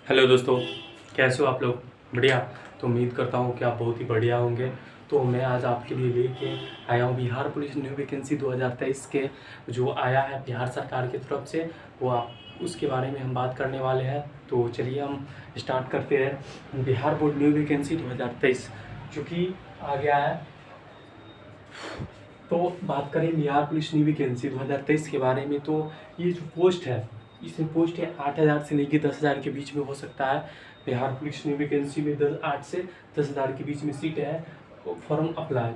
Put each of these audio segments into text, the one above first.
Hello दोस्तों, कैसे हो आप लोग? बढ़िया। तो उम्मीद करता हूँ कि आप बहुत ही बढ़िया होंगे। तो मैं आज आपके लिए लेके आया हूँ बिहार पुलिस न्यू वैकेंसी 2023 के जो आया है बिहार सरकार की तरफ से, वो आप उसके बारे में हम बात करने वाले हैं। तो चलिए हम स्टार्ट करते हैं। बिहार बोर्ड न्यू वैकेंसी 2023 जो कि आ गया है। तो बात करें बिहार पुलिस न्यू वैकेंसी 2023 के बारे में, तो ये जो पोस्ट है, इसमें पोस्ट है 8,000 से लेकर 10,000 के बीच में हो सकता है। बिहार पुलिस न्यू वैकेंसी में 8 से 10,000 के बीच में सीट है। फॉर्म अप्लाई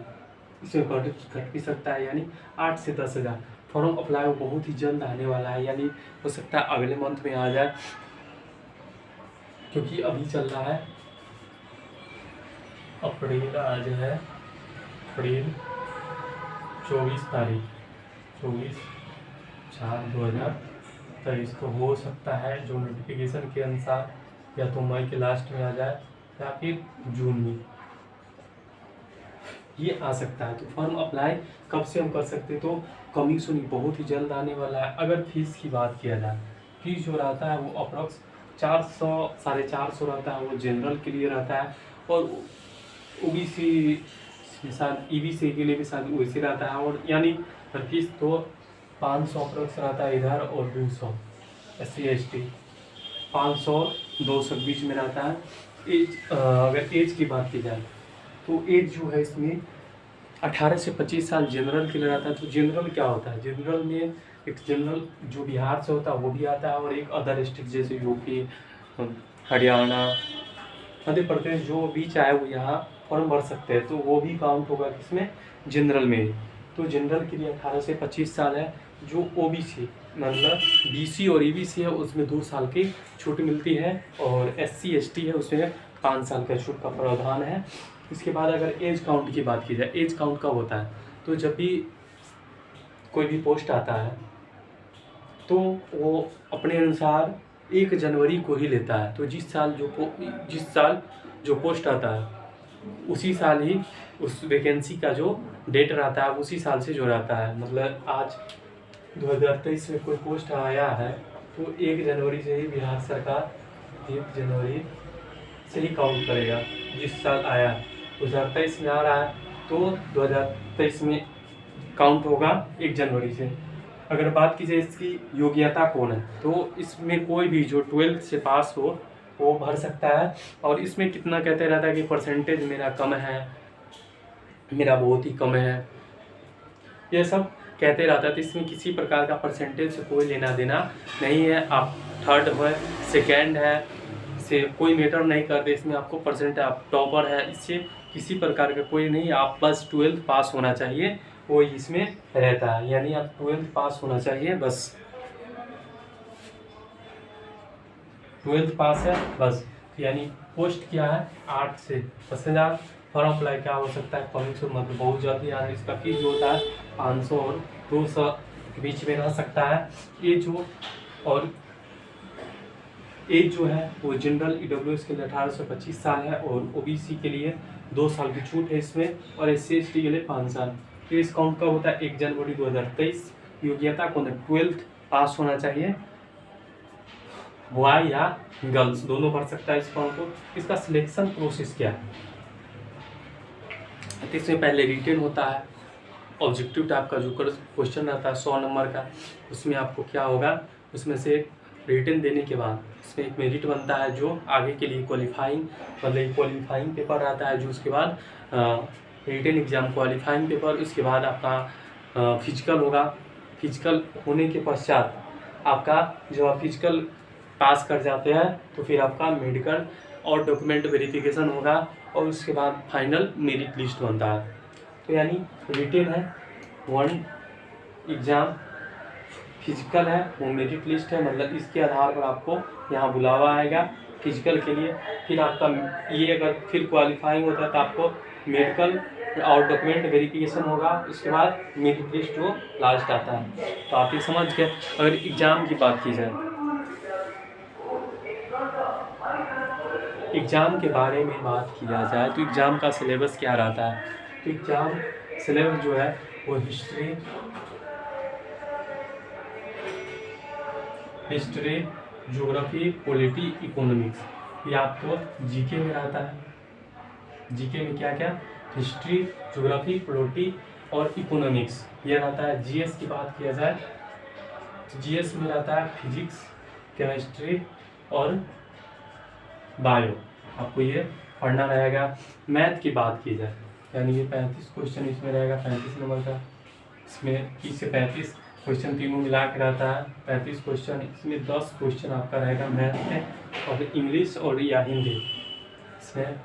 इसमें घट भी सकता है, यानी 8 से 10,000। फॉर्म अप्लाई वो बहुत ही जल्द आने वाला है, यानी हो सकता है अगले मंथ में आ जाए, क्योंकि अभी चल रहा है अप्रैल। आज है अप्रैल 24 तारीख, 24/4/2023। तो हो सकता है जो नोटिफिकेशन के अनुसार या तो मई के लास्ट में आ जाए या फिर जून में ये आ सकता है। तो फॉर्म अप्लाई कब से हम कर सकते हैं? तो कमिंग सून बहुत ही जल्द आने वाला है। अगर फीस की बात किया जाए, फीस जो रहता है वो अप्रॉक्स 400 450 रहता है, वो जनरल के लिए रहता है। और ओबीसी शायद ईबीसी के लिए भी शायद वैसे रहता है। और यानी फीस तो 500 अप्रॉक्स रहता है इधर, और 200 SC ST 500 200 के बीच में रहता है। अगर एज की बात की जाए तो एज जो है इसमें 18 से 25 साल जनरल के लिए रहता है। तो जनरल क्या होता है? जनरल में एक जनरल जो बिहार से होता है वो भी आता है, और एक अदर स्टेट जैसे यूपी, हरियाणा, मध्य प्रदेश जो भी चाहे वो यहाँ फॉर्म भर सकते हैं। तो वो भी काउंट होगा किसमें? जनरल में। तो जनरल के लिए 18 से 25 साल है। जो ओबीसी मतलब बीसी और ईबीसी है उसमें 2 साल की छूट मिलती है, और SC ST है उसमें 5 साल का छूट का प्रावधान है। इसके बाद अगर एज काउंट की बात की जाए, एज काउंट कब होता है? तो जब भी कोई भी पोस्ट आता है तो वो अपने अनुसार 1 जनवरी को ही लेता है। तो जिस साल जो पोस्ट आता है उसी साल ही उस वैकेंसी का जो डेट रहता है उसी साल से जो रहता है। मतलब आज 2023 में कोई पोस्ट आया है तो 1 जनवरी से ही बिहार सरकार 1 जनवरी से ही काउंट करेगा। जिस साल आया 2023 में आ रहा है तो 2023 में काउंट होगा 1 जनवरी से। अगर बात की जाए इसकी योग्यता कौन है, तो इसमें कोई भी जो 12th से पास हो वो भर सकता है। और इसमें कितना कहते रहता है कि परसेंटेज मेरा कम है, मेरा बहुत ही कम है, ये सब कहते रहता है। तो इसमें किसी प्रकार का परसेंटेज से कोई लेना देना नहीं है। आप थर्ड है, सेकेंड है, से कोई मैटर नहीं करते इसमें। आपको परसेंट आप टॉपर है, इससे किसी प्रकार का कोई नहीं। आप बस 12th पास होना चाहिए, वो इसमें रहता है। यानी आप 12th पास होना चाहिए, बस 12th पास है बस। यानी पोस्ट क्या है? 8 से 10,000। फॉर्म अप्लाई क्या हो सकता है? कमिंग सून मतलब बहुत जल्दी। यानी इसका फीस जो होता है 500 और 200 के बीच में रह सकता है। एज जो है वो जनरल EWS के लिए 18 से 25 साल है, और ओबीसी के लिए 2 साल की छूट है इसमें, और SC ST के लिए 5 साल। तो इस काउंट कब होता है? 1 जनवरी 2023। योग्यता कौन है? 12th पास होना चाहिए। बॉय या गर्ल्स दोनों भर सकता है इस फॉर्म को। इसका सिलेक्शन प्रोसेस क्या है? तो इसमें पहले रिटेन होता है, ऑब्जेक्टिव टाइप का जो क्वेश्चन रहता है 100 नंबर का। उसमें आपको क्या होगा, उसमें से रिटेन देने के बाद इसमें एक मेरिट बनता है जो आगे के लिए क्वालिफाइंग, मतलब क्वालिफाइंग पेपर रहता है। जो उसके बाद रिटेन एग्जाम क्वालिफाइंग पेपर, उसके बाद आपका फिजिकल होगा। फिजिकल होने के पश्चात आपका जब आप फिजिकल पास कर जाते हैं तो फिर आपका मेडिकल और डॉक्यूमेंट वेरिफिकेशन होगा, और उसके बाद फाइनल मेरिट लिस्ट बनता है। तो यानी रिटेन है 1 एग्ज़ाम, फिजिकल है वो मेरिट लिस्ट है। मतलब इसके आधार पर आपको यहाँ बुलावा आएगा फिजिकल के लिए। फिर आपका ये अगर फिर क्वालिफाइंग होता है तो आपको मेडिकल और डॉक्यूमेंट वेरिफिकेशन होगा, उसके बाद मेरिट लिस्ट जो लास्ट आता है। तो आप ये समझ गए। अगर एग्ज़ाम की बात की जाए, एग्ज़ाम के बारे में बात किया जाए तो एग्ज़ाम का सिलेबस क्या रहता है? तो एग्ज़ाम सिलेबस जो है वो हिस्ट्री, ज्योग्राफी, पॉलिटी, इकोनॉमिक्स, ये आपको जीके में रहता है। जीके में क्या क्या, हिस्ट्री, ज्योग्राफी, पॉलिटी और इकोनॉमिक्स ये रहता है। जीएस की बात किया जाए तो जीएस में रहता है फिजिक्स, केमिस्ट्री और बायो, आपको ये पढ़ना रहेगा। मैथ की बात की जाए यानी ये 35 क्वेश्चन इसमें रहेगा, 35 नंबर का, इसमें 30 से 35 क्वेश्चन तीनों मिला के रहता है 35 क्वेश्चन। इसमें 10 क्वेश्चन आपका रहेगा मैथ में और इंग्लिश और या हिंदी, इसमें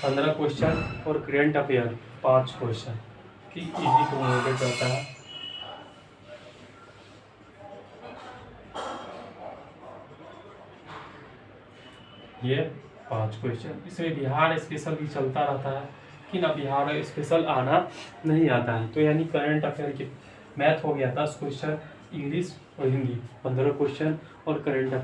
15 क्वेश्चन और करेंट अफेयर 5 क्वेश्चन की इजी टू रिलेटेड रहता है। ये 5 क्वेश्चन, इसमें बिहार स्पेशल भी चलता रहता है कि ना, बिहार स्पेशल आना नहीं आता है। तो यानी करंट अफेयर की मैथ हो गया 10 क्वेश्चन, इंग्लिश और हिंदी 15 क्वेश्चन और करंट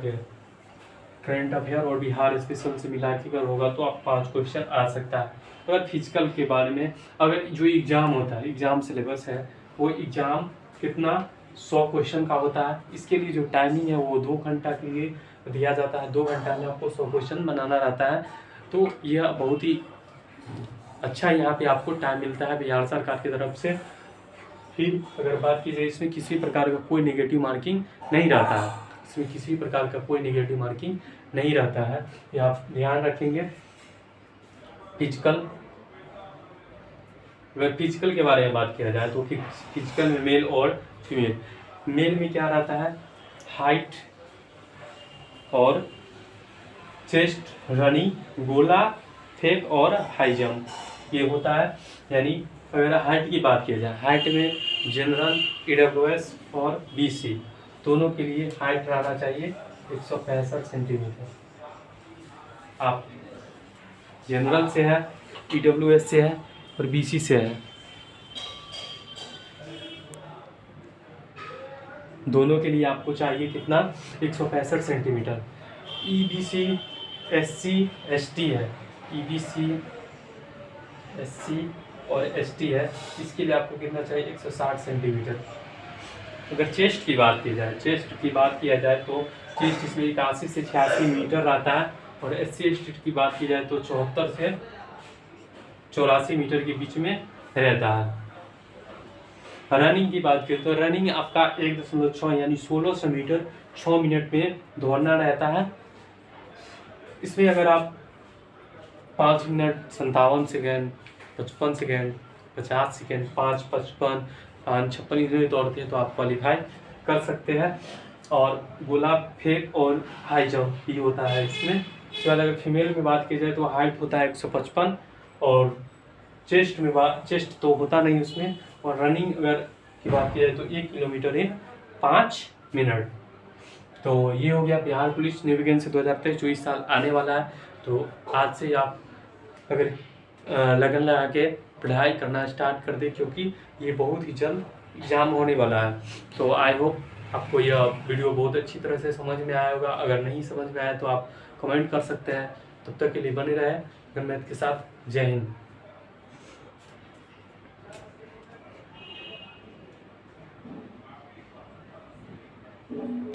अफेयर और बिहार स्पेशल से मिला के अगर होगा तो आप 5 क्वेश्चन आ सकता है। अगर फिजिकल के बारे में, अगर जो एग्ज़ाम होता है, एग्ज़ाम सिलेबस है, वो एग्ज़ाम कितना 100 क्वेश्चन का होता है। इसके लिए जो टाइमिंग है वो 2 घंटा के लिए दिया जाता है। 2 घंटा में आपको 100 क्वेश्चन बनाना रहता है। तो यह बहुत ही अच्छा यहाँ पे आपको टाइम मिलता है बिहार सरकार की तरफ से। फिर अगर बात की जाए, इसमें किसी प्रकार का कोई नेगेटिव मार्किंग नहीं रहता है, इसमें किसी प्रकार का कोई नेगेटिव मार्किंग नहीं रहता है, ये आप ध्यान रखेंगे। अगर फिजिकल के बारे में बात किया जाए तो फिजिकल में मेल और फीमेल, मेल में क्या रहता है, हाइट और चेस्ट, रनिंग, गोला फेंक और हाई जंप ये होता है। यानी अगर हाइट की बात किया जाए, हाइट में जनरल, ईडब्ल्यूएस और बीसी दोनों के लिए हाइट रहना चाहिए 165 सेंटीमीटर। आप जनरल से है, ईडब्ल्यूएस से है और बीसी से है, दोनों के लिए आपको चाहिए कितना, 165 सेंटीमीटर। ईबीसी, एससी, एसटी है, ईबीसी, एससी और एसटी है, इसके लिए आपको कितना चाहिए, 160 सेंटीमीटर। अगर चेस्ट की बात की जाए तो चेस्ट इसमें 81 से 86 मीटर रहता है और एससी एसटी की बात की जाए तो 74 से 84 मीटर के बीच में रहता है। रनिंग की बात करें तो रनिंग आपका 1.6 यानी 1600 मीटर 6 मिनट में दौड़ना रहता है। इसमें अगर आप 5 मिनट 57 सेकेंड, 55 सेकेंड, 50 सेकेंड, 5, 55, 5, 56 इधर दौड़ते हैं तो आप क्वालिफाई कर सकते हैं। और गोला फेंक और हाई जंप भी होता है इसमें। उसके बाद अगर फीमेल में बात की जाए तो हाइट होता है 155 और चेस्ट तो होता नहीं उसमें। और रनिंग अगर की बात की जाए तो 1 किलोमीटर इन 5 मिनट। तो ये हो गया बिहार पुलिस न्यू वैकेंसी 2023 जो इस साल आने वाला है। तो आज से आप अगर लगन लगा के पढ़ाई करना स्टार्ट कर दे, क्योंकि ये बहुत ही जल्द एग्ज़ाम होने वाला है। तो आई होप आपको यह वीडियो बहुत अच्छी तरह से समझ में आया होगा। अगर नहीं समझ में आया तो आप कमेंट कर सकते हैं। तब तक के लिए बने रहे गणमैथ के साथ। जय हिंद।